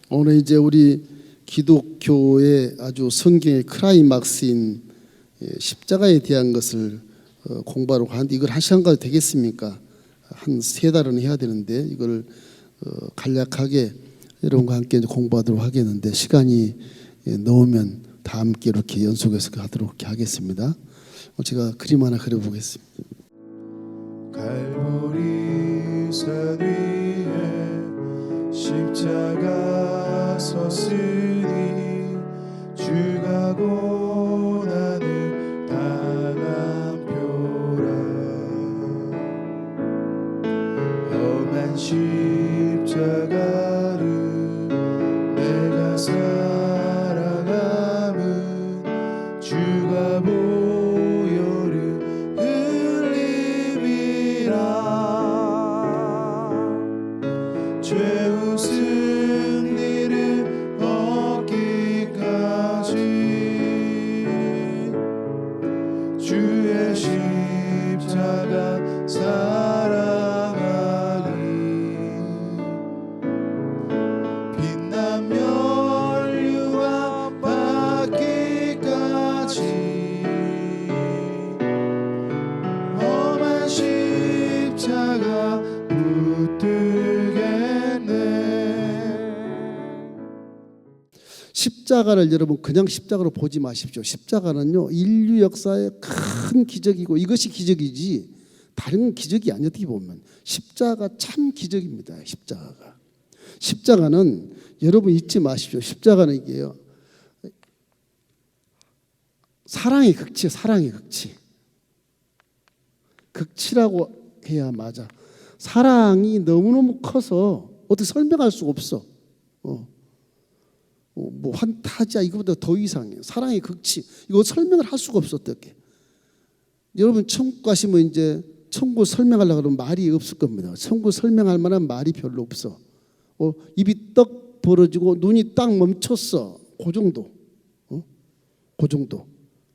오늘 이제 우리 기독교의 아주 성경의 클라이막스인 십자가에 대한 것을 공부하려고 하는데, 이걸 한 시간까지 되겠습니까? 한 3달은 해야 되는데 이걸 간략하게 여러분과 함께 공부하도록 하겠는데, 시간이 넣으면 다 함께 이렇게 연속해서 하도록 하겠습니다. 제가 그림 하나 그려보겠습니다. 갈보리 산 위에 십자가 섰으니 주가 고난을 당한 표라. 험한 십자가를 내가 살아감은 주가 보혈을 흘림이라. 죄의 승리를 얻기까지 주의 십자가 사랑하니 빛난 면류관 받기까지 험한 십자가 십자가를 여러분 그냥 십자가로 보지 마십시오. 십자가는요, 인류 역사의 큰 기적이고, 이것이 기적이지 다른 건 기적이 아니에요. 어떻게 보면 십자가 참 기적입니다. 십자가는 여러분 잊지 마십시오. 십자가는 이게요, 사랑의 극치예요. 사랑의 극치. 극치라고 해야 맞아. 사랑이 너무너무 커서 어떻게 설명할 수가 없어. 뭐 환타지야 이거보다 더 이상해요. 사랑의 극치. 이거 설명을 할 수가 없어. 어떻게? 여러분 천국 가시면 이제 천국 설명하려고 그러면 말이 없을 겁니다. 천국 설명할 만한 말이 별로 없어. 입이 떡 벌어지고 눈이 딱 멈췄어. 그 정도. 그 정도.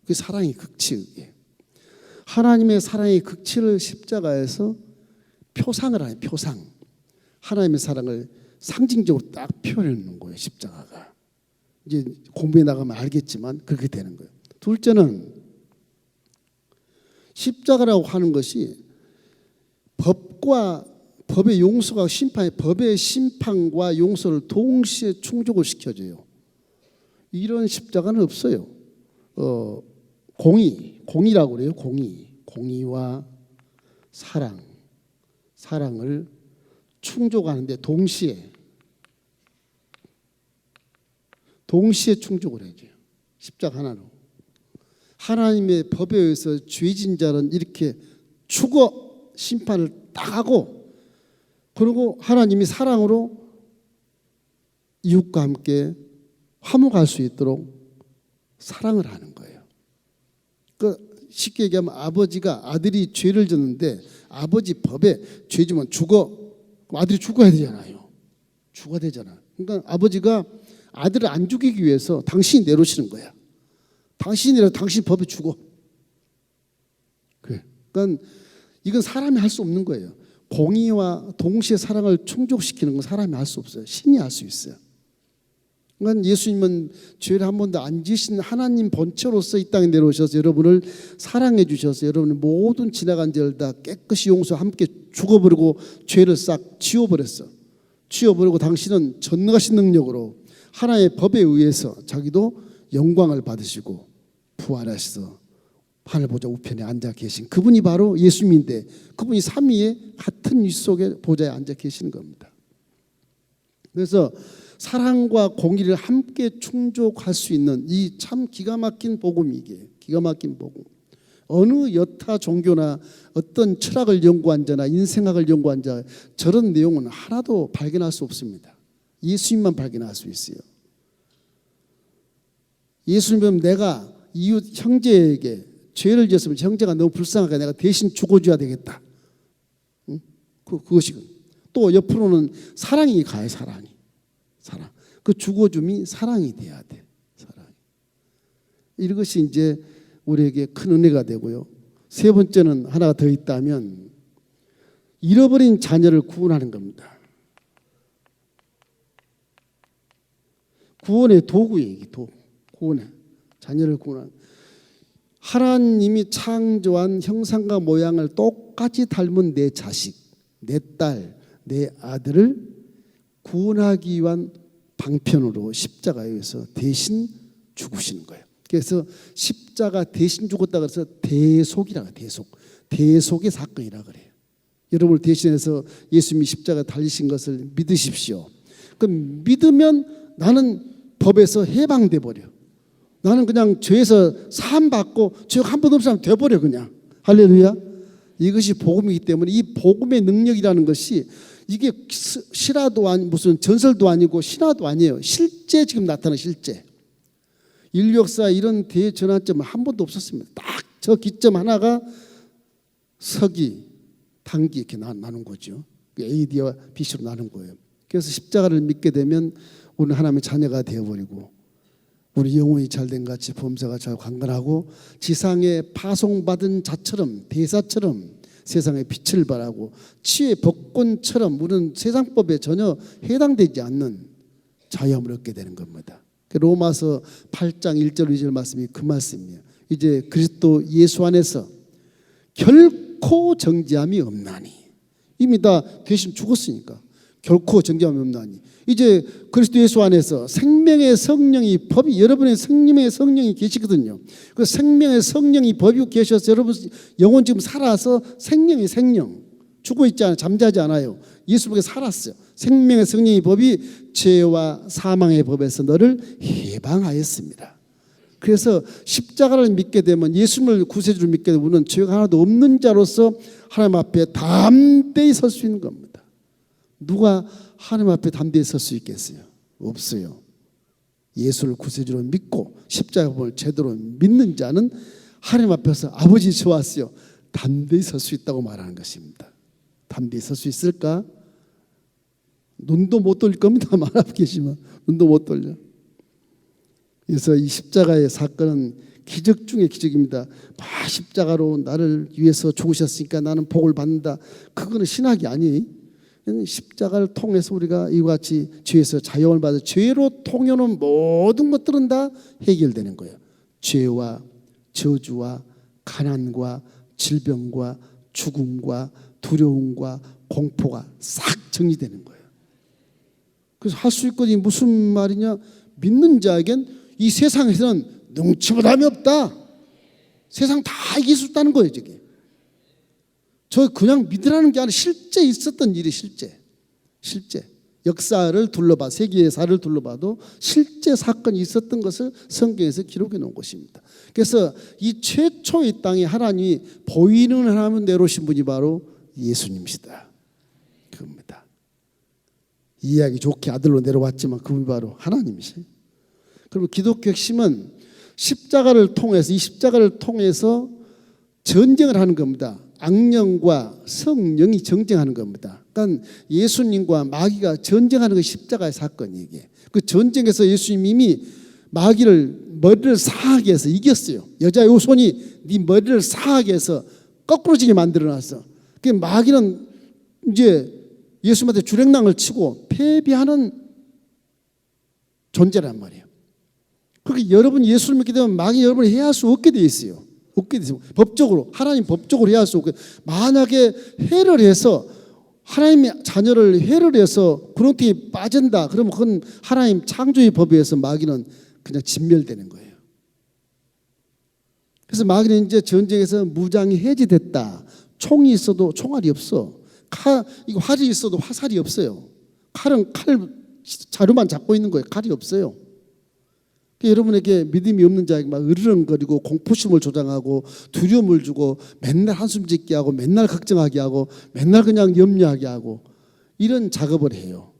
그게 사랑의 극치. 그게. 하나님의 사랑의 극치를 십자가에서 표상을 하는 표상. 하나님의 사랑을 상징적으로 딱 표현해 놓는 거예요. 십자가가. 이제 공부해 나가면 알겠지만 그렇게 되는 거예요. 둘째는 십자가라고 하는 것이 법의 용서가 법의 심판과 용서를 동시에 충족을 시켜줘요. 이런 십자가는 없어요. 공의라고 그래요. 공의와 사랑을 충족하는데 동시에 충족을 해줘요. 십자가 하나로. 하나님의 법에 의해서 죄진 자는 이렇게 죽어 심판을 딱 하고, 그리고 하나님이 사랑으로 이웃과 함께 화목할 수 있도록 사랑을 하는 거예요. 쉽게 얘기하면 아버지가 아들이 죄를 졌는데, 아버지 법에 죄 지면 죽어. 아들이 죽어야 되잖아요. 죽어야 되잖아. 그러니까 아버지가 아들을 안 죽이기 위해서 당신이 내놓으시는 거야. 당신이라도 당신 법에 죽어. 그래. 그러니까 이건 사람이 할 수 없는 거예요. 공의와 동시에 사랑을 충족시키는 건 사람이 할 수 없어요. 신이 할 수 있어요. 그러니까 예수님은 죄를 한 번도 안 지신 하나님 본체로서 이 땅에 내려오셔서 여러분을 사랑해 주셔서 여러분의 모든 지나간 죄를 다 깨끗이 용서, 함께 죽어버리고 죄를 싹 지워버렸어. 지워버리고 당신은 전능하신 능력으로 하나의 법에 의해서 자기도 영광을 받으시고 부활하셔서 하늘 보좌 우편에 앉아 계신 그분이 바로 예수님인데, 그분이 삼위의 같은 위 속에 보좌에 앉아 계시는 겁니다. 그래서 사랑과 공의를 함께 충족할 수 있는 이 참 기가 막힌 복음이, 이게 기가 막힌 복음. 어느 여타 종교나 어떤 철학을 연구한 자나 인생학을 연구한 자, 저런 내용은 하나도 발견할 수 없습니다. 예수님만 발견할 수 있어요. 예수님은 내가 이웃 형제에게 죄를 지었으면 형제가 너무 불쌍하게 내가 대신 죽어줘야 되겠다. 그것이. 또 옆으로는 사랑이 가요. 사랑. 그 죽어줌이 사랑이 돼야 돼. 사랑. 이것이 이제 우리에게 큰 은혜가 되고요. 세 번째는 하나가 더 있다면 잃어버린 자녀를 구원하는 겁니다. 구원의 도구예요. 구원의 자녀를 구원하는. 하나님이 창조한 형상과 모양을 똑같이 닮은 내 자식, 내 딸, 내 아들을 구원하기 위한 방편으로 십자가에서 대신 죽으시는 거예요. 그래서 십자가 대신 죽었다 그래서 대속이라고 해요. 대속의 사건이라 그래요. 여러분을 대신해서 예수님이 십자가 달리신 것을 믿으십시오. 그럼 믿으면 나는 법에서 해방돼 버려. 나는 그냥 죄에서 사함 받고 죄가 한 번 없이 하면 돼버려 그냥. 할렐루야. 이것이 복음이기 때문에 이 복음의 능력이라는 것이 이게 실화도 아니 무슨 전설도 아니고 신화도 아니에요. 실제 지금 나타나는 실제. 인류 역사 이런 대전환점은 한 번도 없었습니다. 딱 저 기점 하나가 서기, 단기 이렇게 나눈 거죠. AD와 BC로 나눈 거예요. 그래서 십자가를 믿게 되면 우리는 하나님의 자녀가 되어버리고 우리 영혼이 잘된 같이 범사가 잘 강건하고 지상에 파송받은 자처럼 대사처럼 세상에 빛을 발하고 치의 법권처럼 우리는 세상법에 전혀 해당되지 않는 자유함을 얻게 되는 겁니다. 로마서 8장 1절 2절 말씀이 그 말씀이에요. 이제 그리스도 예수 안에서 결코 정죄함이 없나니. 이미 다 대신 죽었으니까 결코 정죄함이 없나니. 이제 그리스도 예수 안에서 생명의 성령이 법이 여러분의 생명의 성령이 계시거든요. 그 생명의 성령이 법이 계셔서 여러분 영혼 지금 살아서 생명이 생명 죽어 있지 않아요. 잠자지 않아요. 예수님께 살았어요. 생명의 성령의 법이 죄와 사망의 법에서 너를 해방하였습니다. 그래서 십자가를 믿게 되면 예수님을 구세주로 믿게 되면 우리는 죄가 하나도 없는 자로서 하나님 앞에 담대히 설 수 있는 겁니다. 누가 하나님 앞에 담대히 설 수 있겠어요? 없어요. 예수를 구세주로 믿고 십자가를 제대로 믿는 자는 하나님 앞에서 아버지 좋았어요. 담대히 설 수 있다고 말하는 것입니다. 담대히 설 수 있을까? 눈도 못 돌릴 겁니다. 말 앞에 계시면 눈도 못 돌려. 그래서 이 십자가의 사건은 기적 중의 기적입니다. 십자가로 나를 위해서 죽으셨으니까 나는 복을 받는다. 그거는 신학이 아니에요. 십자가를 통해서 우리가 이와 같이 죄에서 자유함을 받아 죄로 통해오는 모든 것들은 다 해결되는 거예요. 죄와 저주와 가난과 질병과 죽음과 두려움과 공포가 싹 정리되는 거예요. 그래서 할 수 있거든요. 무슨 말이냐? 믿는 자에겐 이 세상에서는 능치보담이 없다. 세상 다 이길 수 있다는 거예요. 저게. 저 그냥 믿으라는 게 아니라 실제 있었던 일이 실제 역사를 둘러봐 세계사를 둘러봐도 실제 사건이 있었던 것을 성경에서 기록해 놓은 것입니다. 그래서 이 최초의 땅에 하나님이 보이는 하나님을 내놓으신 분이 바로 예수님이시다. 그겁니다. 이해하기 좋게 아들로 내려왔지만 그분이 바로 하나님이세요. 그리고 기독교 핵심은 십자가를 통해서 이 십자가를 통해서 전쟁을 하는 겁니다. 악령과 성령이 전쟁하는 겁니다. 그러니까 예수님과 마귀가 전쟁하는 것이 십자가의 사건이에요. 이게. 그 전쟁에서 예수님이 이미 마귀를 머리를 상하게 해서 이겼어요. 여자 요 손이 네 머리를 상하게 해서 거꾸로지게 만들어놨어. 그 마귀는 이제 예수님한테 주랭랑을 치고 패배하는 존재란 말이에요. 그러니까 여러분 예수를 믿게 되면 마귀 여러분이 해할 수 없게 돼 있어요. 없게 돼 있어요. 법적으로 하나님 법적으로 해할 수 없게. 만약에 해를 해서 하나님의 자녀를 해를 해서 구렁텅이에 빠진다. 그러면 그건 하나님 창조의 법에 의해서 마귀는 그냥 진멸되는 거예요. 그래서 마귀는 이제 전쟁에서 무장이 해제됐다. 총이 있어도 총알이 없어. 이거 활이 있어도 화살이 없어요. 칼은 자루만 잡고 있는 거예요. 칼이 없어요. 여러분에게 믿음이 없는 자에게 막 으르렁거리고 공포심을 조장하고 두려움을 주고 맨날 한숨 짓게 하고 맨날 걱정하게 하고 맨날 그냥 염려하게 하고 이런 작업을 해요.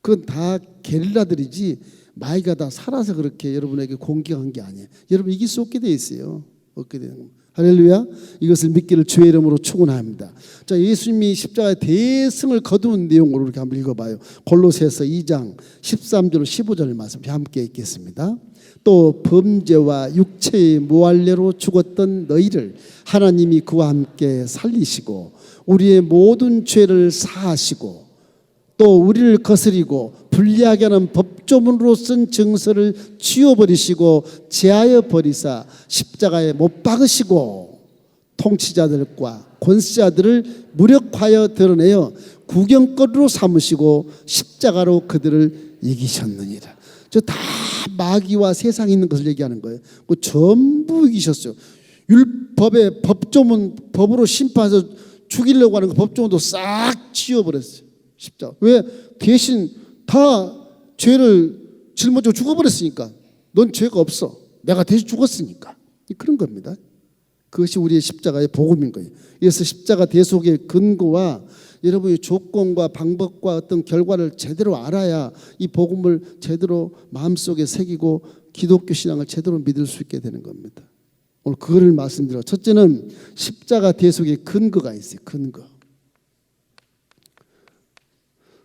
그건 다 게릴라들이지 마귀가 다 살아서 그렇게 여러분에게 공격한 게 아니에요. 여러분 이길 수 없게 돼 있어요. 없게 되는 겁니다. 할렐루야. 이것을 믿기를 주의 이름으로 축원합니다. 자, 예수님이 십자가의 대승을 거두는 내용으로 이렇게 한번 읽어봐요. 골로새서 2장 13절 15절 말씀 함께 읽겠습니다. 또 범죄와 육체의 무할례로 죽었던 너희를 하나님이 그와 함께 살리시고 우리의 모든 죄를 사하시고 또 우리를 거스리고 불리하게 하는 법조문으로 쓴 증서를 지워버리시고 제하여 버리사 십자가에 못 박으시고 통치자들과 권세자들을 무력하여 드러내어 구경거리로 삼으시고 십자가로 그들을 이기셨느니라. 저 다 마귀와 세상에 있는 것을 얘기하는 거예요. 그 전부 이기셨어요. 율법의 법조문, 법으로 심판해서 죽이려고 하는 그 법조문도 싹 지워버렸어요. 십자가. 왜? 대신 다 죄를 짊어지고 죽어버렸으니까. 넌 죄가 없어. 내가 대신 죽었으니까. 그런 겁니다. 그것이 우리의 십자가의 복음인 거예요. 그래서 십자가 대속의 근거와 여러분의 조건과 방법과 어떤 결과를 제대로 알아야 이 복음을 제대로 마음속에 새기고 기독교 신앙을 제대로 믿을 수 있게 되는 겁니다. 오늘 그거를 말씀드려. 첫째는 십자가 대속의 근거가 있어요. 근거.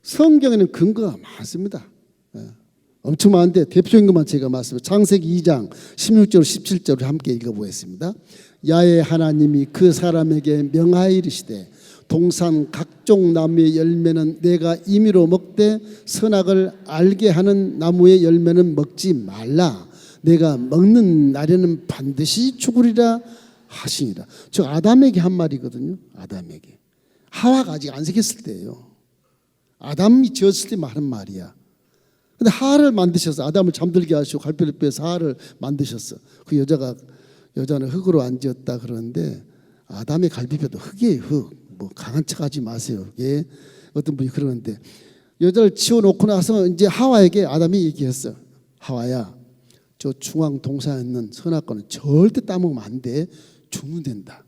성경에는 근거가 많습니다. 엄청 많은데 대표적인 것만 제가 말씀드립니다. 창세기 2장 16절 17절을 함께 읽어보겠습니다. 야훼 하나님이 그 사람에게 명하여 이르시되 동산 각종 나무의 열매는 내가 임의로 먹되 선악을 알게 하는 나무의 열매는 먹지 말라. 내가 먹는 날에는 반드시 죽으리라 하시니라. 저 아담에게 한 말이거든요. 아담에게. 하와가 아직 안 생겼을 때예요. 아담이 지었을 때 하는 말이야. 근데 하와를 만드셔서 아담을 잠들게 하시고 갈대를 빼서 하와를 만드셨어. 그 여자는 흙으로 안 지었다 그러는데 아담의 갈비뼈도 흙이에요. 흙. 뭐 강한 척하지 마세요. 예. 어떤 분이 그러는데 여자를 지어놓고 나서 이제 하와에게 아담이 얘기했어. 하와야, 저 중앙 동산에 있는 선악과는 절대 따먹으면 안 돼. 죽는단다.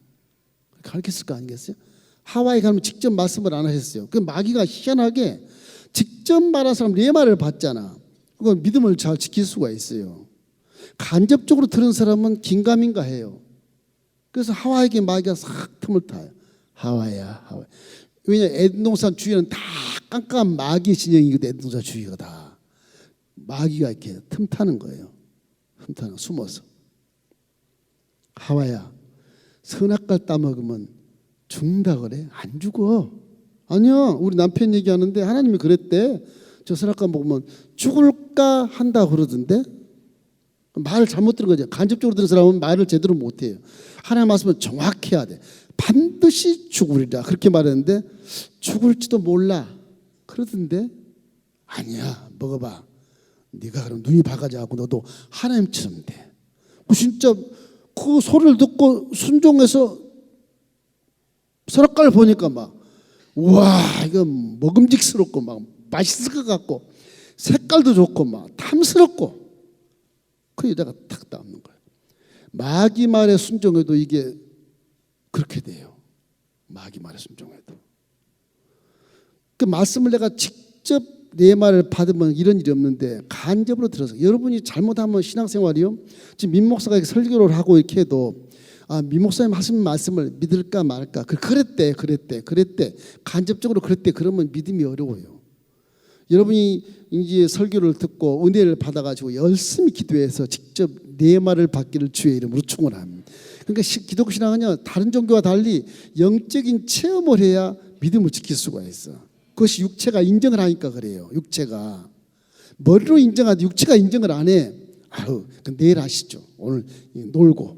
가르쳤을 거 아니겠어요? 하와에게 하면 직접 말씀을 안 하셨어요. 그 마귀가 희한하게 직접 말한 사람 네 말을 받잖아. 그건 믿음을 잘 지킬 수가 있어요. 간접적으로 들은 사람은 긴가민가 해요. 그래서 하와에게 마귀가 싹 틈을 타요. 하와야, 하와. 왜냐 에덴 동산 주위는 다 깜깜한 마귀의 진영이거든. 에덴 동산 주위가 다 마귀가 이렇게 틈 타는 거예요. 틈 타는 숨어서. 하와야, 선악과를 따먹으면 죽는다 그래? 안 죽어. 아니야. 우리 남편 얘기하는데 하나님이 그랬대. 저 선악과 먹으면 죽을까 한다 그러던데. 말을 잘못 들은 거죠. 간접적으로 들은 사람은 말을 제대로 못해요. 하나님 말씀은 정확해야 돼. 반드시 죽으리라 그렇게 말했는데 죽을지도 몰라 그러던데. 아니야, 먹어봐. 네가 그럼 눈이 밝아져갖고 너도 하나님처럼 돼. 진짜 그 소리를 듣고 순종해서 선악과를 보니까 막 우와, 이거 먹음직스럽고 막 맛있을 것 같고 색깔도 좋고 막 탐스럽고. 그 여자가 탁 따먹는 거예요. 마귀 말에 순종해도 이게 그렇게 돼요. 마귀 말에 순종해도. 그 말씀을 내가 직접 내 말을 받으면 이런 일이 없는데 간접으로 들어서 여러분이 잘못하면 신앙생활이요. 지금 민 목사가 이렇게 설교를 하고 이렇게 해도 민 목사님 하신 말씀을 믿을까 말까. 그랬대. 간접적으로 그랬대. 그러면 믿음이 어려워요. 여러분이 이제 설교를 듣고 은혜를 받아가지고 열심히 기도해서 직접 내 말을 받기를 주의 이름으로 축원합니다. 그러니까 기독교 신앙은요 다른 종교와 달리 영적인 체험을 해야 믿음을 지킬 수가 있어. 그것이 육체가 인정을 하니까 그래요. 육체가 머리로 인정하는데 육체가 인정을 안 해. 내일 하시죠. 오늘 놀고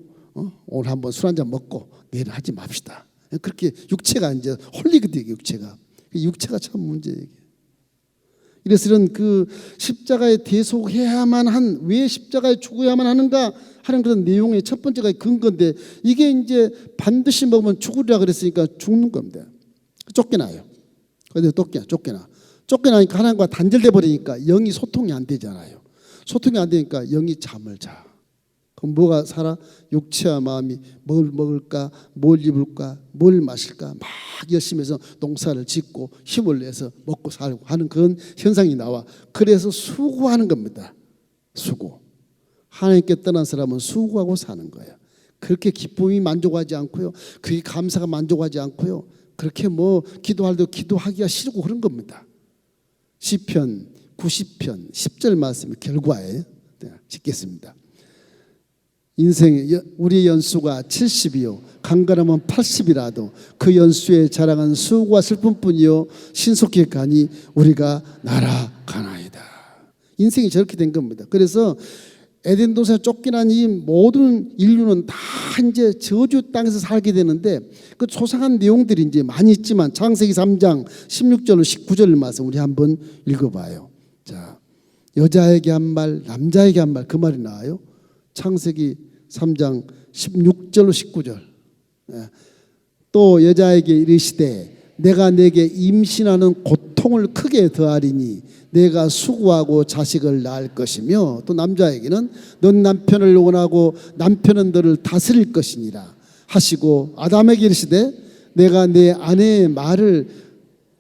오늘 한번 술 한잔 먹고 내일 하지 맙시다. 그렇게 육체가 이제 홀리거든요. 육체가 참 문제예요. 이래서 이런 그 십자가에 대속해야만 한, 왜 십자가에 죽어야만 하는가 하는 그런 내용의 첫 번째가 근거인데 이게 이제 반드시 먹으면 죽으리라 그랬으니까 죽는 겁니다. 쫓겨나요. 근데 쫓겨나니까 하나님과 단절돼 버리니까 영이 소통이 안 되잖아요. 소통이 안 되니까 영이 잠을 자. 그럼 뭐가 살아? 육체와 마음이 뭘 먹을까, 뭘 입을까, 뭘 마실까 막 열심히 해서 농사를 짓고 힘을 내서 먹고 살고 하는 그런 현상이 나와. 그래서 수고하는 겁니다. 수고. 하나님께 떠난 사람은 수고하고 사는 거예요. 그렇게 기쁨이 만족하지 않고요. 그게 감사가 만족하지 않고요. 그렇게 뭐 기도할 때 기도하기가 싫고 그런 겁니다. 시편 90편 10절 말씀이 결과에 짓겠습니다. 인생의 우리의 연수가 70이요 강건하면 80이라도 그 연수에 자랑한 수고와 슬픔뿐이요 신속히 가니 우리가 날아가나이다. 인생이 저렇게 된 겁니다. 그래서 에덴 동산에 쫓겨난 이 모든 인류는 다 이제 저주 땅에서 살게 되는데 그 소상한 내용들이 이제 많이 있지만 창세기 3장 16절로 19절 말씀 우리 한번 읽어봐요. 자, 여자에게 한 말, 남자에게 한 말, 그 말이 나와요. 창세기 3장 16절로 19절. 또 여자에게 이르시되 내가 내게 임신하는 고통을 크게 더하리니 내가 수고하고 자식을 낳을 것이며 또 남자에게는 넌 남편을 원하고 남편은 너를 다스릴 것이니라 하시고 아담에게 이르시되 내가 내 아내의 말을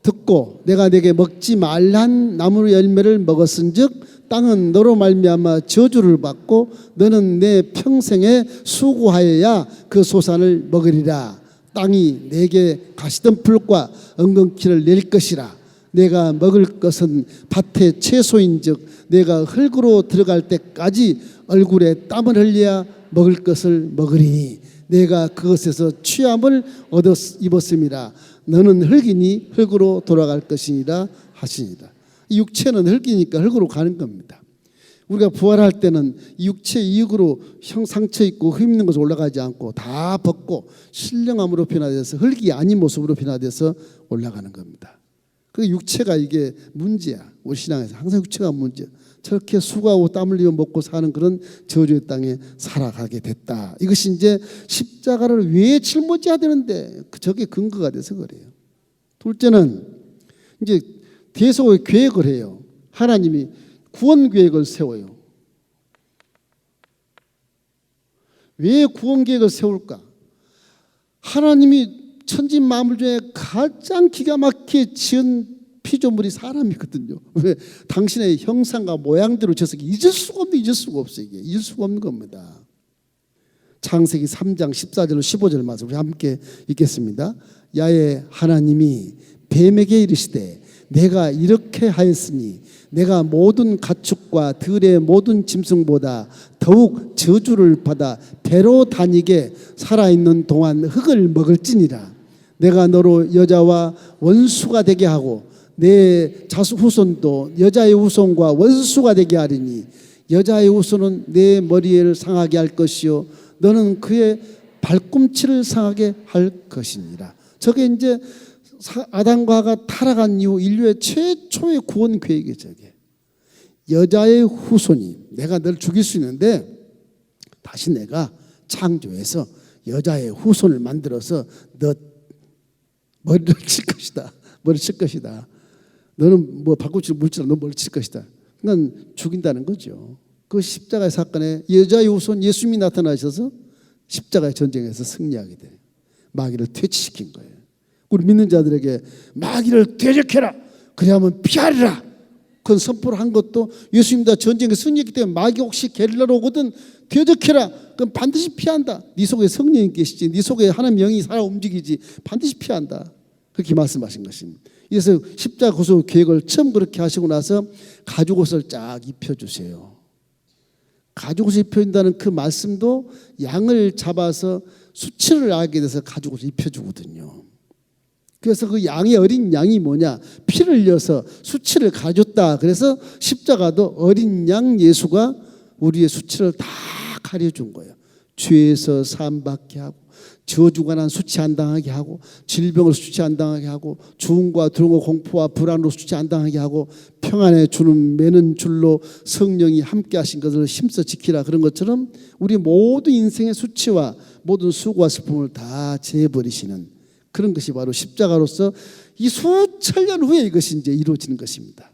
듣고 내가 내게 먹지 말란 나무 열매를 먹었은즉 땅은 너로 말미암아 저주를 받고 너는 내 평생에 수고하여야 그 소산을 먹으리라. 땅이 내게 가시덤불과 엉겅퀴를 낼 것이라. 내가 먹을 것은 밭의 채소인즉 내가 흙으로 들어갈 때까지 얼굴에 땀을 흘려야 먹을 것을 먹으리니 내가 그것에서 취함을 얻어 입었음이라. 너는 흙이니 흙으로 돌아갈 것이니라 하시니라. 육체는 흙이니까 흙으로 가는 겁니다. 우리가 부활할 때는 육체 이익으로 상처 있고 흠 있는 것을 올라가지 않고 다 벗고 신령함으로 변화돼서 흙이 아닌 모습으로 변화돼서 올라가는 겁니다. 그 육체가 이게 문제야. 우리 신앙에서 항상 육체가 문제야. 저렇게 수고하고 땀 흘리며 먹고 사는 그런 저주의 땅에 살아가게 됐다. 이것이 이제 십자가를 왜 짊어져야 되는데 저게 근거가 돼서 그래요. 둘째는 이제 대속의 계획을 해요. 하나님이 구원 계획을 세워요. 왜 구원 계획을 세울까? 하나님이 천지 만물 중에 가장 기가 막히게 지은 피조물이 사람이거든요. 왜? 당신의 형상과 모양대로 지어서 잊을 수가 없어. 이게 잊을 수가 없는 겁니다. 창세기 3장 14절로 15절 말씀 우리 함께 읽겠습니다. 야외 하나님이 뱀에게 이르시되 내가 이렇게 하였으니 내가 모든 가축과 들의 모든 짐승보다 더욱 저주를 받아 배로 다니게 살아있는 동안 흙을 먹을지니라. 내가 너로 여자와 원수가 되게 하고 내 자수 후손도 여자의 후손과 원수가 되게 하리니 여자의 후손은 내 머리를 상하게 할 것이요 너는 그의 발꿈치를 상하게 할 것이니라. 저게 이제 아담과 하와가 타락한 이후 인류의 최초의 구원 계획이에요. 저게 여자의 후손이 내가 널 죽일 수 있는데 다시 내가 창조해서 여자의 후손을 만들어서 너 머리를 칠 것이다. 머리를 칠 것이다. 너는 뭐 발꿈치를 물지라 너 머리를 칠 것이다. 그러니까 죽인다는 거죠. 그 십자가의 사건에 여자의 후손 예수님이 나타나셔서 십자가의 전쟁에서 승리하게 돼. 마귀를 퇴치시킨 거예요. 우리 믿는 자들에게 마귀를 대적해라. 그래야만 피하리라. 그건 선포를 한 것도 예수님 다 전쟁에 승리했기 때문에 마귀 혹시 게릴라로 오거든 대적해라. 그럼 반드시 피한다. 네 속에 성령이 계시지. 네 속에 하나님 영이 살아 움직이지. 반드시 피한다. 그렇게 말씀하신 것입니다. 그래서 십자가 고소 계획을 처음 그렇게 하시고 나서 가죽옷을 쫙 입혀주세요. 가죽옷을 입혀준다는 그 말씀도 양을 잡아서 수치를 알게 돼서 가죽옷을 입혀주거든요. 그래서 그 양이 어린 양이 뭐냐? 피를 흘려서 수치를 가졌다. 그래서 십자가도 어린 양 예수가 우리의 수치를 다 가려준 거예요. 죄에서 사함받게 하고 저주가 난 수치 안 당하게 하고 질병을 수치 안 당하게 하고 죽음과 두려움과 공포와 불안으로 수치 안 당하게 하고 평안의 주는 매는 줄로 성령이 함께 하신 것을 힘써 지키라. 그런 것처럼 우리 모든 인생의 수치와 모든 수고와 슬픔을 다 제해버리시는 그런 것이 바로 십자가로서 이 수천 년 후에 이것이 이제 이루어지는 것입니다.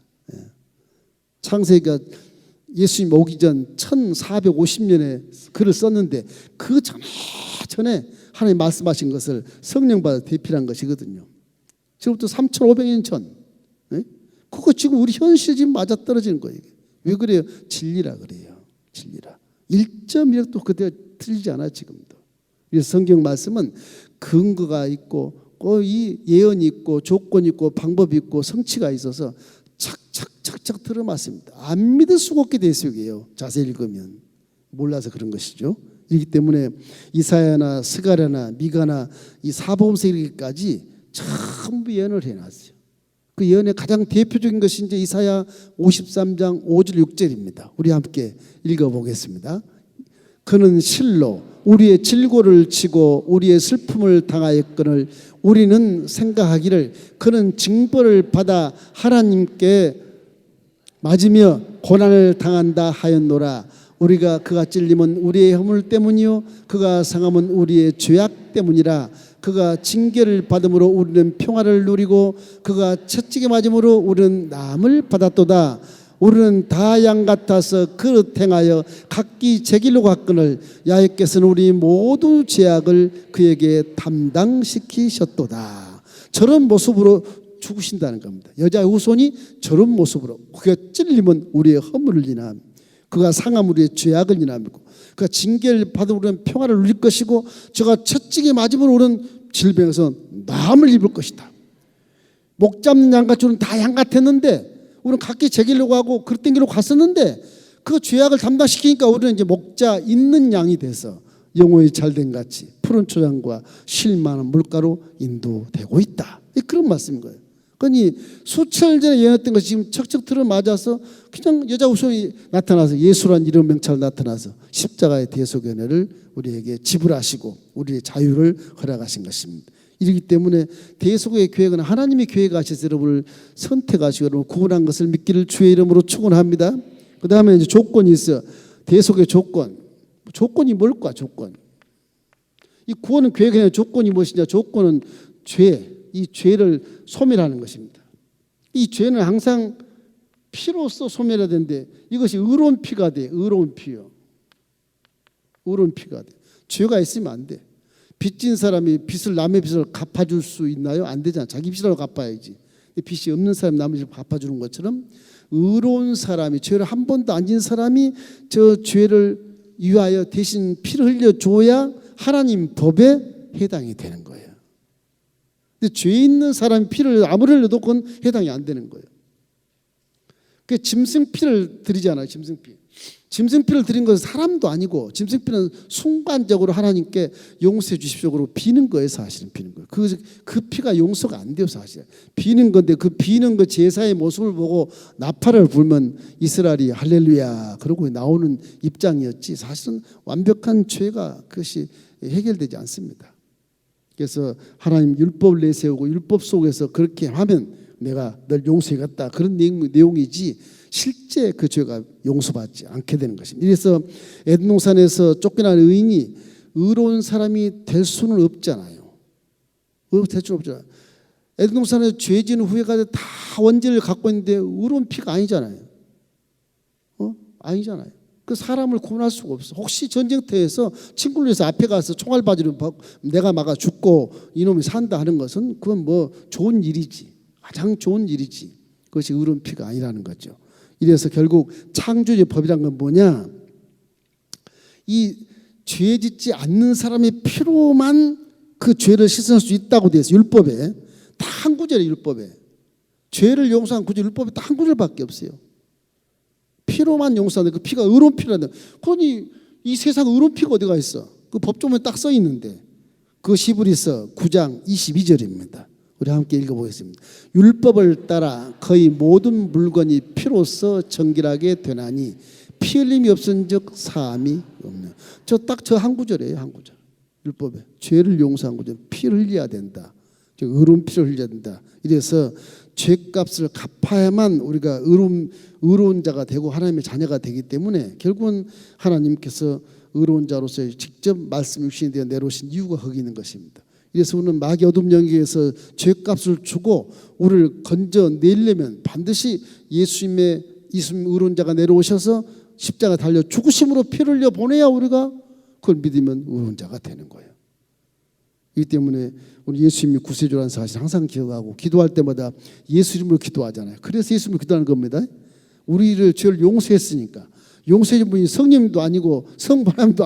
창세기가 예수님 오기 전 1450년에 글을 썼는데 그 전에 하나님 말씀하신 것을 성령받아 대필한 것이거든요. 지금부터 3500년 전. 그거 지금 우리 현실 지금 맞아떨어지는 거예요. 왜 그래요? 진리라 그래요. 진리라. 1.1도 그때 틀리지 않아 지금도. 그래서 성경 말씀은 근거가 있고 이 예언이 있고 조건이 있고 방법이 있고 성취가 있어서 착착착착 들어맞습니다. 안 믿을 수가 없게 돼 있어요. 자세히 읽으면 몰라서 그런 것이죠. 이기 때문에 이사야나 스가랴나 미가나 이 사복음서까지 전부 예언을 해놨어요. 그 예언의 가장 대표적인 것이 이제 이사야 53장 5절 6절입니다. 우리 함께 읽어보겠습니다. 그는 실로 우리의 질고를 치고 우리의 슬픔을 당하였거늘 우리는 생각하기를 그는 징벌을 받아 하나님께 맞으며 고난을 당한다 하였노라. 우리가 그가 찔림은 우리의 허물 때문이요 그가 상함은 우리의 죄악 때문이라. 그가 징계를 받음으로 우리는 평화를 누리고 그가 채찍에 맞음으로 우리는 남을 받았도다. 우리는 다 양 같아서 그릇 행하여 각기 제 길로 갔거늘 야훼께서는 우리 모두 죄악을 그에게 담당시키셨도다. 저런 모습으로 죽으신다는 겁니다. 여자의 후손이 저런 모습으로 그가 찔림은 우리의 허물을 인함 그가 상함 우리의 죄악을 인함이고 그가 징계를 받으면 우리는 평화를 누릴 것이고 저가 채찍에 맞으면 우리는 질병에서 남을 입을 것이다. 목 잡는 양같이 우리는 다 양 같았는데 우리는 각기 제 길로 가고 그릇된 길로 갔었는데 그 죄악을 담당시키니까 우리는 이제 목자 있는 양이 돼서 영혼이 잘된 같이 푸른 초장과 쉴 만한 물가로 인도되고 있다. 그런 말씀인 거예요. 그러니 수천 전에 예언했던 것이 지금 척척 들어맞아서 그냥 여자 후손이 나타나서 예수란 이름 명찰 나타나서 십자가의 대속의 은혜를 우리에게 지불하시고 우리의 자유를 허락하신 것입니다. 이렇기 때문에 대속의 계획은 하나님의 계획하셔서 여러분을 선택하시고 여러분 구원한 것을 믿기를 주의 이름으로 축원합니다. 그 다음에 이제 조건이 있어요. 대속의 조건. 조건이 뭘까? 조건. 이 구원은 계획의 조건이 무엇이냐? 조건은 죄. 이 죄를 소멸하는 것입니다. 이 죄는 항상 피로써 소멸해야 되는데 이것이 의로운 피가 돼. 의로운 피요. 의로운 피가 돼. 죄가 있으면 안 돼. 빚진 사람이 빚을 남의 빚을 갚아줄 수 있나요? 안 되잖아. 자기 빚이라도 갚아야지. 빚이 없는 사람이 남의 빚을 갚아주는 것처럼 의로운 사람이 죄를 한 번도 안 진 사람이 저 죄를 위하여 대신 피를 흘려줘야 하나님 법에 해당이 되는 거예요. 근데 죄 있는 사람이 피를 아무리 흘려도 그건 해당이 안 되는 거예요. 그 짐승피를 드리잖아요. 짐승피. 짐승피를 드린 것은 사람도 아니고 짐승피는 순간적으로 하나님께 용서해 주십시오. 비는 거예요. 사실은 비는 거예요. 그 피가 용서가 안 돼요. 사실 비는 건데 그 비는 그 제사의 모습을 보고 나팔을 불면 이스라엘이 할렐루야 그러고 나오는 입장이었지 사실은 완벽한 죄가 그것이 해결되지 않습니다. 그래서 하나님 율법을 내세우고 율법 속에서 그렇게 하면 내가 널 용서해갔다 그런 내용이지 실제 그 죄가 용서받지 않게 되는 것입니다. 이래서 에덴 동산에서 쫓겨난 의인이 의로운 사람이 될 수는 없잖아요. 될 수는 없잖아요. 에덴 동산에서 죄 지은 후에 가서 다 원죄를 갖고 있는데 의로운 피가 아니잖아요. 아니잖아요. 그 사람을 구원할 수가 없어. 혹시 전쟁터에서 친구를 위해서 앞에 가서 총알 바지를 내가 막아 죽고 이놈이 산다 하는 것은 그건 뭐 좋은 일이지. 가장 좋은 일이지. 그것이 의로운 피가 아니라는 거죠. 이래서 결국 창조주의 법이란 건 뭐냐? 이 죄 짓지 않는 사람의 피로만 그 죄를 씻을 수 있다고 되어 있어요. 율법에. 다 한 구절이에요. 율법에. 죄를 용서한 구절 율법에 딱 한 구절밖에 없어요. 피로만 용서하는데 그 피가 의로운 피라는데 그러니 이 세상 의로운 피가 어디가 있어? 그 법조문에 딱 써 있는데 그 히브리서 9장 22절입니다. 우리 함께 읽어보겠습니다. 율법을 따라 거의 모든 물건이 피로써 정결하게 되나니 피 흘림이 없은즉 사함이 없는. 저 한 구절이에요. 한 구절. 율법에 죄를 용서한 구절. 피를 흘려야 된다. 의로운 피를 흘려야 된다. 이래서 죄값을 갚아야만 우리가 의로운 자가 되고 하나님의 자녀가 되기 때문에 결국은 하나님께서 의로운 자로서 직접 말씀 육신이 되어 내려오신 이유가 거기 있는 것입니다. 그래서 우리는 마귀 어둠 영역에서 죄값을 주고 우리를 건져내려면 반드시 예수님의 의로운 자가 내려오셔서 십자가 달려 죽으심으로 피를 흘려 보내야 우리가 그걸 믿으면 의로운 자가 되는 거예요. 이 때문에 우리 예수님이 구세주라는 사실 항상 기억하고 기도할 때마다 예수 이름으로 기도하잖아요. 그래서 예수 이름으로 기도하는 겁니다. 우리를 죄를 용서했으니까. 용서해 준 분이 성령님도 아니고 성바람도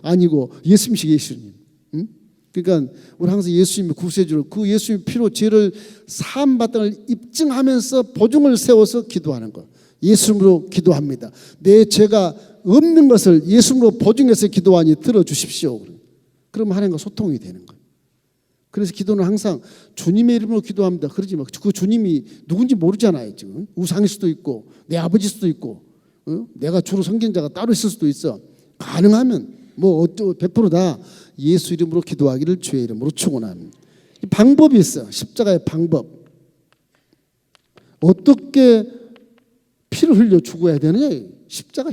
아니고 예수님이시 예수님. 응? 그러니까 우리 항상 예수님이 구세주로 그 예수님의 피로 죄를 사함받다를 입증하면서 보증을 세워서 기도하는 것. 예수님으로 기도합니다. 내 죄가 없는 것을 예수님으로 보증해서 기도하니 들어주십시오. 그러면 하나님과 소통이 되는 거예요. 그래서 기도는 항상 주님의 이름으로 기도합니다. 그러지 마. 그 주님이 누군지 모르잖아요. 지금 우상일 수도 있고 내 아버지일 수도 있고 내가 주로 섬기는 자가 따로 있을 수도 있어. 가능하면 뭐 100%다 예수 이름으로 기도하기를 주의 이름으로 축원합니다. 방법이 있어요. 십자가의 방법. 어떻게 피를 흘려 죽어야 되느냐? 십자가.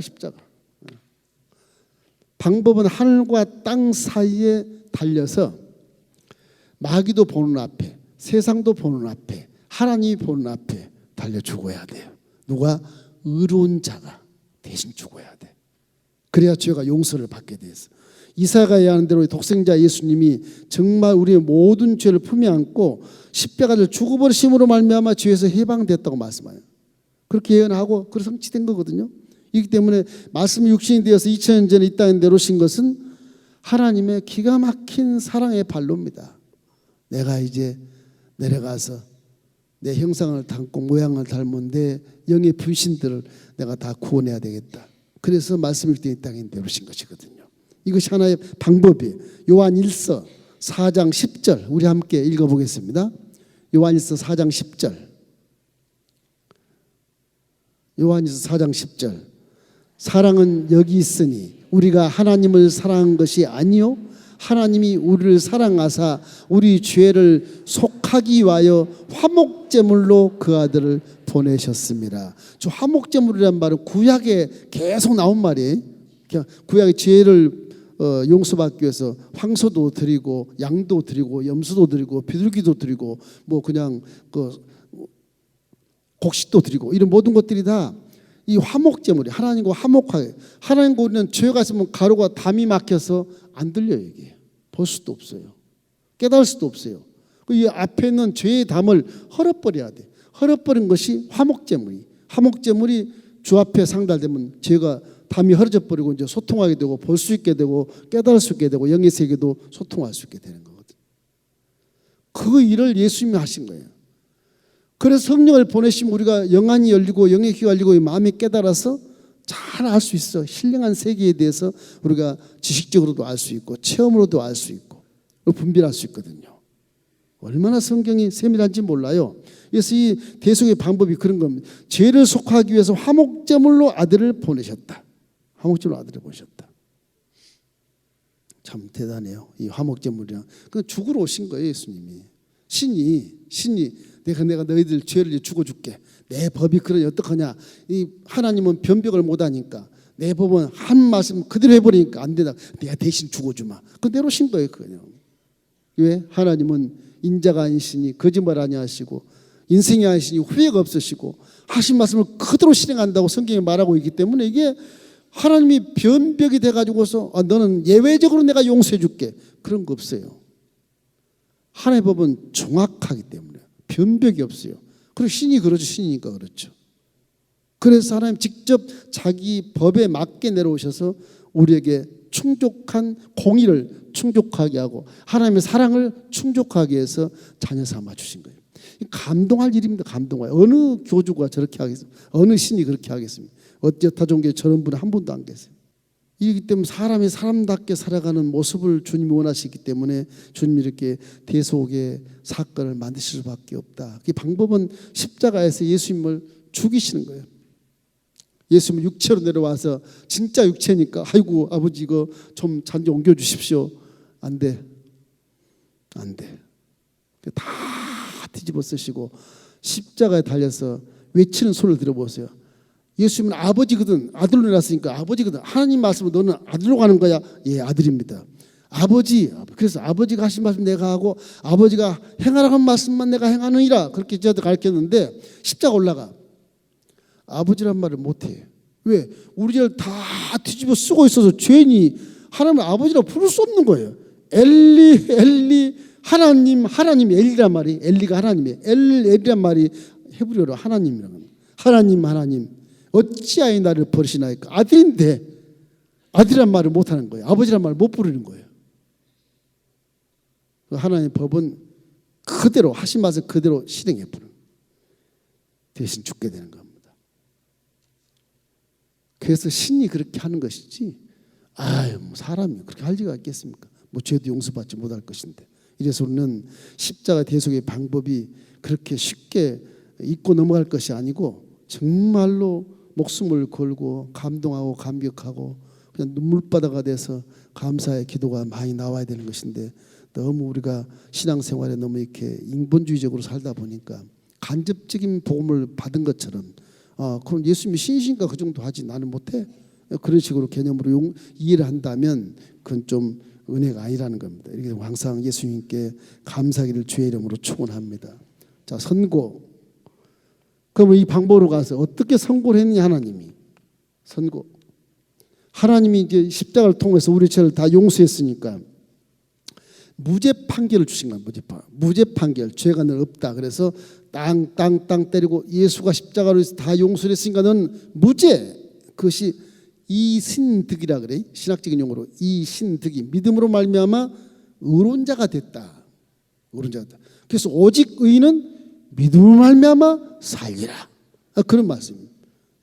방법은 하늘과 땅 사이에 달려서 마귀도 보는 앞에, 세상도 보는 앞에, 하나님이 보는 앞에 달려 죽어야 돼요. 누가? 의로운 자가 대신 죽어야 돼. 그래야 죄가 용서를 받게 돼서. 이사야가 예언한 대로 독생자 예수님이 정말 우리의 모든 죄를 품에 안고 십자가를 죽어버리심으로 말미암아 죄에서 해방됐다고 말씀해요. 그렇게 예언하고 그래서 성취된 거거든요. 이기 때문에 말씀이 육신이 되어서 2000년 전에 이 땅에 내려오신 것은 하나님의 기가 막힌 사랑의 발로입니다. 내가 이제 내려가서 내 형상을 닮고 모양을 닮은 내 영의 분신들을 내가 다 구원해야 되겠다. 그래서 말씀이 이 땅에 내려오신 것이거든요. 이것이 하나의 방법이에요. 요한 1서 4장 10절 우리 함께 읽어보겠습니다. 요한 1서 4장 10절. 요한 1서 4장 10절. 사랑은 여기 있으니 우리가 하나님을 사랑한 것이 아니요 하나님이 우리를 사랑하사 우리 죄를 속하기 위하여 화목제물로 그 아들을 보내셨습니다. 저 화목제물이란 말은 구약에 계속 나온 말이에요. 구약의 죄를 용서받기 위해서 황소도 드리고 양도 드리고 염소도 드리고 비둘기도 드리고 뭐 그냥 그 곡식도 드리고 이런 모든 것들이 다 이 화목제물이 하나님과 화목하게. 하나님과 우리는 죄가 있으면 가루가 담이 막혀서 안 들려요. 이게 볼 수도 없어요. 깨달을 수도 없어요. 이 앞에 있는 죄의 담을 헐어버려야 돼. 헐어버린 것이 화목제물이. 화목제물이 주 앞에 상달되면 죄가 담이 헐어져 버리고 이제 소통하게 되고 볼 수 있게 되고 깨달을 수 있게 되고 영의 세계도 소통할 수 있게 되는 거거든요. 그 일을 예수님이 하신 거예요. 그래서 성령을 보내시면 우리가 영안이 열리고 영의 귀가 열리고 마음이 깨달아서 잘 알 수 있어. 신령한 세계에 대해서 우리가 지식적으로도 알 수 있고 체험으로도 알 수 있고 분별할 수 있거든요. 얼마나 성경이 세밀한지 몰라요. 그래서 이 대속의 방법이 그런 겁니다. 죄를 속하기 위해서 화목제물로 아들을 보내셨다. 화목제물로 아들을 보내셨다. 참 대단해요. 이 화목제물이랑 그 죽으러 오신 거예요. 예수님이. 신이 내가 너희들 죄를 죽어줄게. 내 법이 그러니 어떡하냐. 이 하나님은 변벽을 못하니까 내 법은 한 말씀 그대로 해버리니까 안 되다. 내가 대신 죽어주마. 그대로 오신 거예요. 그냥. 왜? 하나님은 인자가 아니시니 거짓말 아니하시고 인생이 아니시니 후회가 없으시고 하신 말씀을 그대로 실행한다고 성경이 말하고 있기 때문에 이게 하나님이 변벽이 돼가지고서 너는 예외적으로 내가 용서해 줄게. 그런 거 없어요. 하나님의 법은 정확하기 때문에 변벽이 없어요. 그리고 신이 그러죠. 신이니까 그렇죠. 그래서 하나님 직접 자기 법에 맞게 내려오셔서 우리에게 충족한 공의를 충족하게 하고 하나님의 사랑을 충족하게 해서 자녀 삼아 주신 거예요. 감동할 일입니다. 감동할. 어느 교주가 저렇게 하겠습니까? 어느 신이 그렇게 하겠습니까? 여타 종교에 저런 분은 한 분도 안 계세요. 이기 때문에 사람이 사람답게 살아가는 모습을 주님이 원하시기 때문에 주님이 이렇게 대속의 사건을 만드실 수밖에 없다. 그 방법은 십자가에서 예수님을 죽이시는 거예요. 예수님은 육체로 내려와서 진짜 육체니까 아이고 아버지 이거 좀 잔디 옮겨 주십시오. 안 돼. 안 돼. 다 뒤집어 쓰시고 십자가에 달려서 외치는 소리를 들어보세요. 예수님은 아버지거든. 아들로 낳았으니까 아버지거든. 하나님 말씀은 너는 아들로 가는 거야. 예, 아들입니다. 아버지. 그래서 아버지가 하신 말씀 내가 하고 아버지가 행하라고 한 말씀만 내가 행하느니라. 그렇게 저한테 가르쳤는데 십자가 올라가. 아버지란 말을 못해. 왜? 우리 죄를 다 뒤집어 쓰고 있어서 죄인이 하나님을 아버지라고 부를 수 없는 거예요. 엘리 하나님 엘리란 말이 엘리가 하나님이에요. 엘리란 말이 헤브리어로 하나님이라는 겁니다. 하나님 어찌하여 나를 버리시나이까. 아들인데 아들이란 말을 못하는 거예요. 아버지란 말을 못 부르는 거예요. 하나님의 법은 그대로 하신 말을 그대로 실행해 부르는 대신 죽게 되는 겁니다. 그래서 신이 그렇게 하는 것이지, 뭐 사람이 그렇게 할 리가 있겠습니까? 뭐 죄도 용서받지 못할 것인데. 이래서 우리는 십자가 대속의 방법이 그렇게 쉽게 잊고 넘어갈 것이 아니고 정말로 목숨을 걸고 감동하고 감격하고 그냥 눈물바다가 돼서 감사의 기도가 많이 나와야 되는 것인데, 너무 우리가 신앙생활에 너무 이렇게 인본주의적으로 살다 보니까 간접적인 복음을 받은 것처럼 그럼 예수님이 신이신가 그 정도 하지 나는 못해, 그런 식으로 개념으로 이해를 한다면 그건 좀 은혜가 아니라는 겁니다. 이렇게 항상 예수님께 감사기를 주의 이름으로 축원합니다. 자, 선고. 그러면 이 방법으로 가서 어떻게 선고를 했느냐, 하나님이. 선고. 하나님이 이제 십자가를 통해서 우리 죄를 다 용서했으니까 무죄 판결을 주신 거야. 무죄 판결. 죄가 늘 없다. 그래서 땅 때리고 예수가 십자가로 해서 다 용서를 했으니까 너는 무죄. 그것이 이신득이라 그래. 신학적인 용어로 이신득이 믿음으로 말미암아 의론자가 됐다. 의론자가 됐다. 그래서 오직 의인은 믿음으로 말미암아 살리라. 그런 말씀입니다.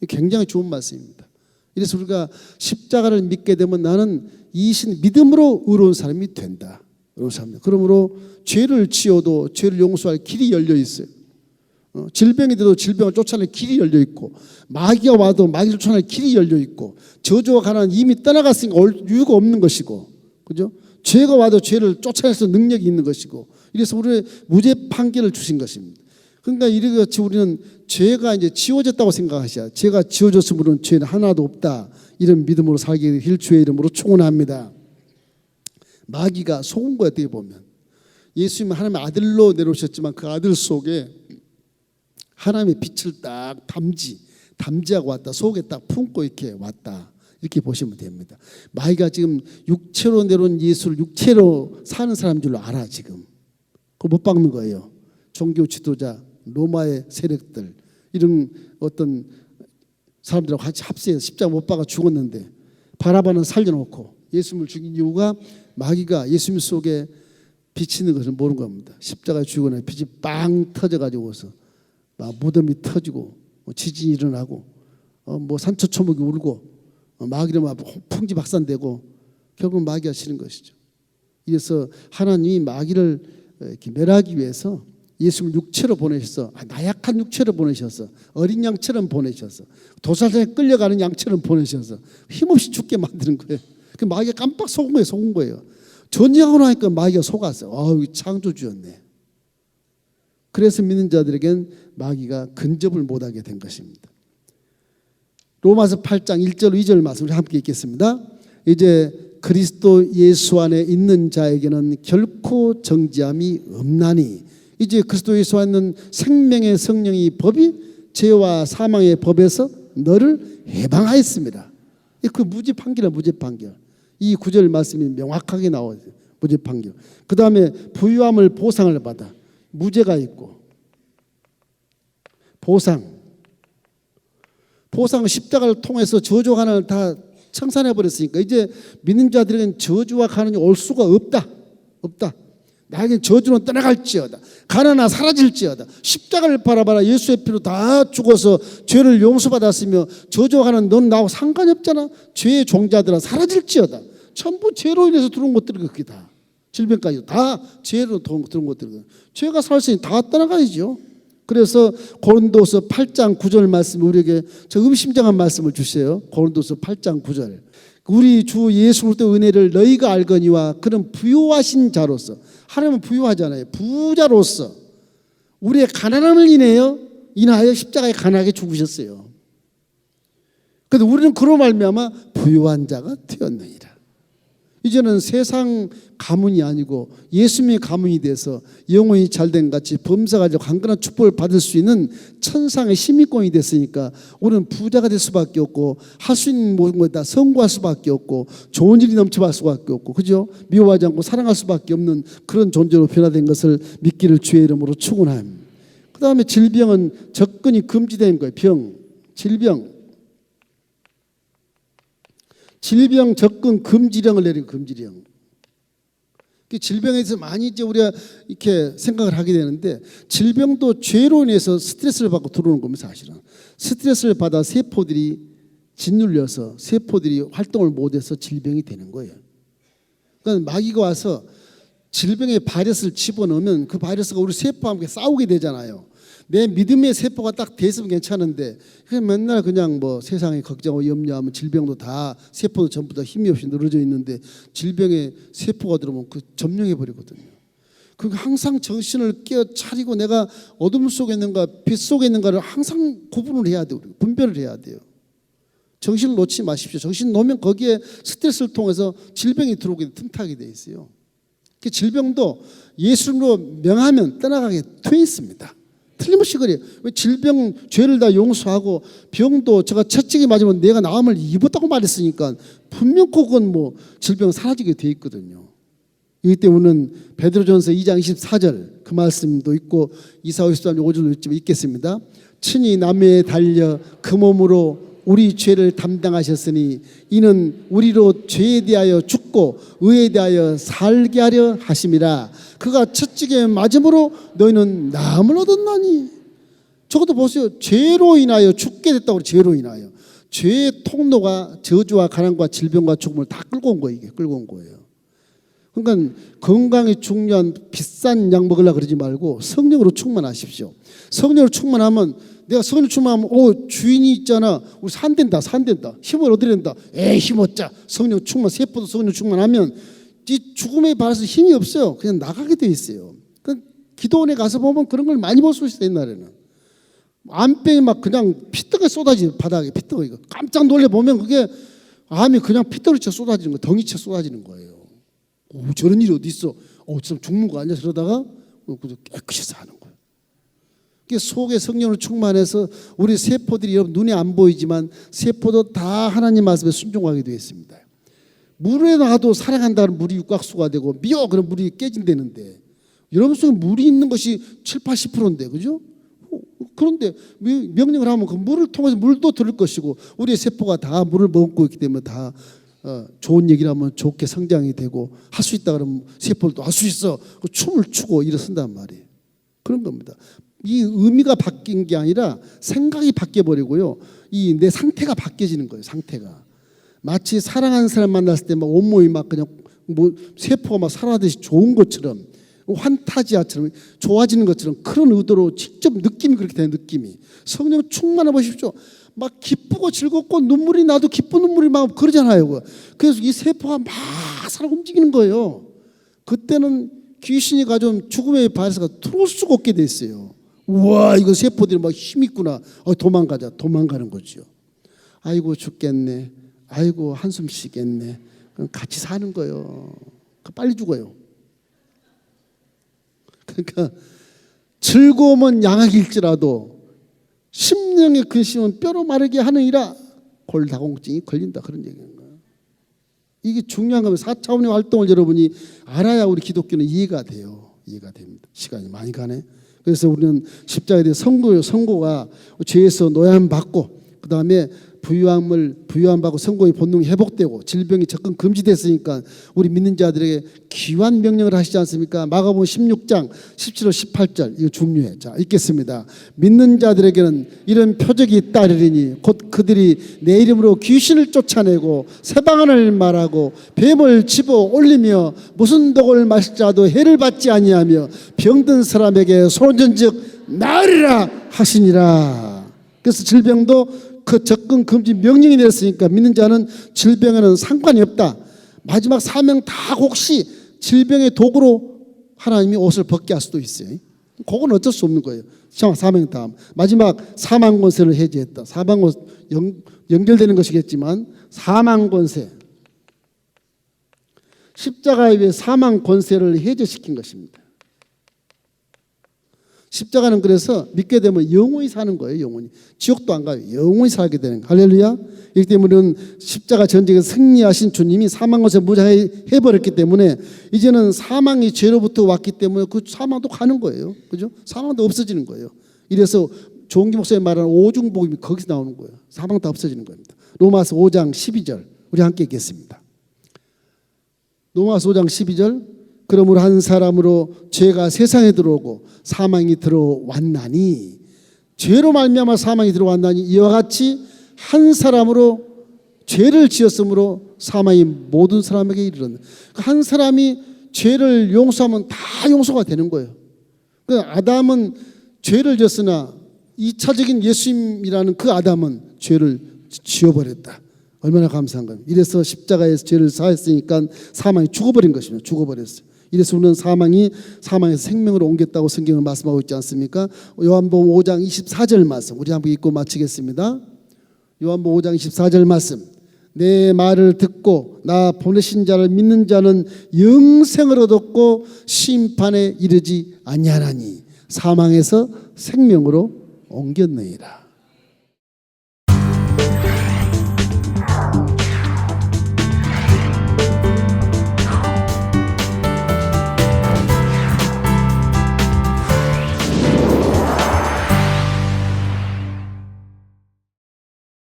굉장히 좋은 말씀입니다. 그래서 우리가 십자가를 믿게 되면 나는 이신 믿음으로 의로운 사람이 된다. 의로운 사람이다. 그러므로 죄를 지어도 죄를 용서할 길이 열려 있어요. 질병이 돼도 질병을 쫓아낼 길이 열려 있고, 마귀가 와도 마귀를 쫓아낼 길이 열려 있고, 저주와 가난은 이미 떠나갔으니까 올 이유가 없는 것이고, 그죠? 죄가 와도 죄를 쫓아낼 수 있는 능력이 있는 것이고, 이래서 우리의 무죄 판결을 주신 것입니다. 그러니까 이렇게 우리는 죄가 이제 지워졌다고 생각하셔야, 죄가 지워졌으면 죄는 하나도 없다, 이런 믿음으로 살게 될 주의 이름으로 축원합니다. 마귀가 속은 거야. 어떻게 보면 예수님은 하나님의 아들로 내려오셨지만 그 아들 속에 하나님의 빛을 딱 담지하고 왔다. 속에 딱 품고 이렇게 왔다. 이렇게 보시면 됩니다. 마귀가 지금 육체로 내려온 예수를 육체로 사는 사람인 줄로 알아. 지금 그거 못 박는 거예요. 종교 지도자, 로마의 세력들, 이런 어떤 사람들하고 같이 합세해서 십자가 못 박아 죽었는데 바라바는 살려놓고 예수님을 죽인 이유가 마귀가 예수님 속에 비치는 것을 모르는 겁니다. 십자가에 죽고 나서 빛이 빵 터져가지고서 막 무덤이 터지고 지진이 일어나고 뭐 산초초목이 울고 마귀를 막 풍지박산되고 결국 마귀가 싫은 것이죠. 그래서 하나님이 마귀를 이렇게 멸하기 위해서 예수님을 육체로 보내셔서, 나약한 육체로 보내셔서, 어린 양처럼 보내셔서, 도살장에 끌려가는 양처럼 보내셔서 힘없이 죽게 만드는 거예요. 그 마귀가 깜빡 속은 거예요. 전쟁하고 나니까 마귀가 속았어요. 창조주였네. 그래서 믿는 자들에겐 마귀가 근접을 못하게 된 것입니다. 로마서 8장 1절 2절 말씀을 함께 읽겠습니다. 이제 그리스도 예수 안에 있는 자에게는 결코 정죄함이 없나니, 이제 그리스도 예수 안에 있는 생명의 성령이 법이 죄와 사망의 법에서 너를 해방하였습니다. 그 무죄 판결이야. 무죄 판결. 이 구절 말씀이 명확하게 나와요. 무죄 판결. 그 다음에 부유함을 보상을 받아. 무죄가 있고 보상은 십자가를 통해서 저주와 가난을 다 청산해 버렸으니까 이제 믿는 자들에게는 저주와 가난이 올 수가 없다. 나에겐 저주는 떠나갈지어다, 가난아 사라질지어다. 십자가를 바라봐라. 예수의 피로 다 죽어서 죄를 용서받았으며 저주와 가난 넌 나하고 상관이 없잖아. 죄의 종자들아 사라질지어다. 전부 죄로 인해서 들어온 것들이 그게 다, 질병까지 다 죄로 들어온 것들이, 죄가 살았으니 다 떠나가야죠. 그래서 고린도서 8장 9절 말씀이 우리에게 저 의미심장한 말씀을 주세요. 고린도서 8장 9절. 우리 주 예수 그리스도의 은혜를 너희가 알거니와 그는 부유하신 자로서, 하나님은 부유하잖아요. 부자로서 우리의 가난함을 인하여 십자가에 가난하게 죽으셨어요. 그런데 우리는 그로 말미암아 부유한 자가 되었느니라. 이제는 세상 가문이 아니고 예수님의 가문이 돼서 영혼이 잘된 같이 범사가지고 강건한 축복을 받을 수 있는 천상의 시민권이 됐으니까 우리는 부자가 될 수밖에 없고 할 수 있는 모든 걸 다 성공할 수밖에 없고 좋은 일이 넘쳐갈 수밖에 없고, 그죠? 미워하지 않고 사랑할 수밖에 없는 그런 존재로 변화된 것을 믿기를 주의 이름으로 축원합니다. 그 다음에 질병은 접근이 금지된 거예요. 질병 접근 금지령을 내린 금지령. 질병에 대해서 많이 이제 우리가 이렇게 생각을 하게 되는데, 질병도 죄로 인해서 스트레스를 받고 들어오는 겁니다. 사실은 스트레스를 받아 세포들이 짓눌려서 세포들이 활동을 못해서 질병이 되는 거예요. 그러니까 마귀가 와서 질병의 바이러스를 집어넣으면 그 바이러스가 우리 세포와 함께 싸우게 되잖아요. 내 믿음의 세포가 딱 됐으면 괜찮은데 그냥 맨날 그냥 뭐 세상에 걱정하고 염려하면 질병도 다 세포도 전부 다 힘이 없이 늘어져 있는데 질병의 세포가 들어오면 그 점령해 버리거든요. 그러니까 항상 정신을 깨어 차리고 내가 어둠 속에 있는가 빛 속에 있는가를 항상 구분을 해야 돼요. 분별을 해야 돼요. 정신을 놓지 마십시오. 정신 놓으면 거기에 스트레스를 통해서 질병이 들어오게 틈타게 돼 있어요. 그 질병도 예수님으로 명하면 떠나가게 돼 있습니다. 틀림없이 그래요. 왜 질병 죄를 다 용서하고 병도 제가 채찍이 맞으면 내가 나음을 입었다고 말했으니까 분명 그건 뭐 질병 사라지게 돼 있거든요. 이 때문에 베드로전서 2장 24절 그 말씀도 있고 이사 53장 5절도 있겠습니다. 친히 남에 달려 그 몸으로 우리 죄를 담당하셨으니 이는 우리로 죄에 대하여 죽고 의에 대하여 살게 하려 하심이라. 그가 채찍에 맞음으로 너희는 나음을 얻었나니. 저것도 보세요. 죄로 인하여 죽게 됐다고. 죄로 인하여 죄의 통로가 저주와 가난과 질병과 죽음을 다 끌고 온 거예요. 이게 끌고 온 거예요. 그러니까 건강이 중요한 비싼 약 먹으려고 그러지 말고 성령으로 충만하십시오. 성령으로 충만하면 내가 성령으로 충만하면 주인이 있잖아. 우리 산된다. 힘을 얻으련다. 힘 얻자. 성령 충만. 세포도 성령 충만하면 이 죽음에 발해서 힘이 없어요. 그냥 나가게 돼 있어요. 그러니까 기도원에 가서 보면 그런 걸 많이 볼 수 있어요. 옛날에는 암병이 막 그냥 피떡이 쏟아지는 바닥에 피떡이 깜짝 놀래 보면 그게 암이 그냥 피떡이쳐 쏟아지는 거, 덩이쳐 쏟아지는 거예요. 저런 일이 어디 있어? 좀 죽는 거 아니야? 그러다가 깨끗이 사는 거예요. 속에 성령으로 충만해서 우리 세포들이 여러분 눈에 안 보이지만 세포도 다 하나님 말씀에 순종하게 되어 있습니다. 물에 놔도 살아간다는 물이 육각수가 되고 미어 그런 물이 깨진다는데 여러분 속에 물이 있는 것이 7, 80%인데 그죠? 그런데 명령을 하면 그 물을 통해서 물도 들을 것이고 우리의 세포가 다 물을 머금고 있기 때문에 다 좋은 얘기를 하면 좋게 성장이 되고 할 수 있다 그러면 세포도 할 수 있어. 춤을 추고 일어선단 말이에요. 그런 겁니다. 이 의미가 바뀐 게 아니라 생각이 바뀌어 버리고요. 이 내 상태가 바뀌어지는 거예요. 상태가 마치 사랑하는 사람 만났을 때 막 온몸이 막 그냥 뭐 세포가 막 살아나듯이 좋은 것처럼 환타지아처럼 좋아지는 것처럼 그런 의도로 직접 느낌이 그렇게 되는 느낌이 성령 충만해 보십시오. 막 기쁘고 즐겁고 눈물이 나도 기쁜 눈물이 막 그러잖아요. 그래서 이 세포가 막 살아 움직이는 거예요. 그때는 귀신이 가져온 죽음의 바이러스가 들어올 수가 없게 돼 있어요. 우와 이거 세포들이 막 힘 있구나. 도망가자. 도망가는 거죠. 아이고 죽겠네. 아이고 한숨 쉬겠네. 그럼 같이 사는 거예요. 빨리 죽어요. 그러니까 즐거움은 양악일지라도 심령의 근심은 뼈로 마르게 하느니라. 골다공증이 걸린다 그런 얘기인 거예요. 이게 중요한 거면 4차원의 활동을 여러분이 알아야 우리 기독교는 이해가 돼요. 이해가 됩니다. 시간이 많이 가네. 그래서 우리는 십자가에 대해 선고가 죄에서 노예받고 그 다음에 부유함받고 선고의 본능이 회복되고 질병이 접근 금지됐으니까 우리 믿는 자들에게 귀한 명령을 하시지 않습니까? 마가복음 16장 17절 18절 이거 중요해. 자 읽겠습니다. 믿는 자들에게는 이런 표적이 따르리니 곧 그들이 내 이름으로 귀신을 쫓아내고 새방언을 말하고 뱀을 집어 올리며 무슨 독을 마실지라도 해를 받지 아니하며 병든 사람에게 손전즉 나으리라 하시니라. 그래서 질병도 그 접근 금지 명령이 내렸으니까 믿는 자는 질병에는 상관이 없다. 마지막 사명 다 혹시 질병의 도구로 하나님이 옷을 벗게 할 수도 있어요. 그건 어쩔 수 없는 거예요. 사명 다음 마지막 사망 권세를 해제했다. 사망 권세 연결되는 것이겠지만 사망 권세 십자가에 의해 사망 권세를 해제시킨 것입니다. 십자가는 그래서 믿게 되면 영원히 사는 거예요. 영원히 지옥도 안 가요. 영원히 살게 되는 거예요. 할렐루야. 이 때문에 십자가 전쟁에 승리하신 주님이 사망 권세 무자해버렸기 때문에 이제는 사망이 죄로부터 왔기 때문에 그 사망도 가는 거예요. 그죠? 사망도 없어지는 거예요. 이래서 조은기 목사님 말하는 오중복음이 거기서 나오는 거예요. 사망 다 없어지는 겁니다. 로마서 5장 12절 우리 함께 읽겠습니다. 로마서 5장 12절 그러므로 한 사람으로 죄가 세상에 들어오고 사망이 들어왔나니 죄로 말미암아 사망이 들어왔나니 이와 같이 한 사람으로 죄를 지었으므로 사망이 모든 사람에게 이르렀네. 한 사람이 죄를 용서하면 다 용서가 되는 거예요. 아담은 죄를 지었으나 2차적인 예수님이라는 그 아담은 죄를 지어버렸다. 얼마나 감사한 거예요. 이래서 십자가에서 죄를 사했으니까 사망이 죽어버린 것입니다. 죽어버렸어요. 이래서 우리는 사망에서 생명으로 옮겼다고 성경을 말씀하고 있지 않습니까? 요한복음 5장 24절 말씀 우리 한번 읽고 마치겠습니다. 요한복음 5장 24절 말씀. 내 말을 듣고 나 보내신 자를 믿는 자는 영생을 얻었고 심판에 이르지 아니하나니 사망에서 생명으로 옮겼느니라.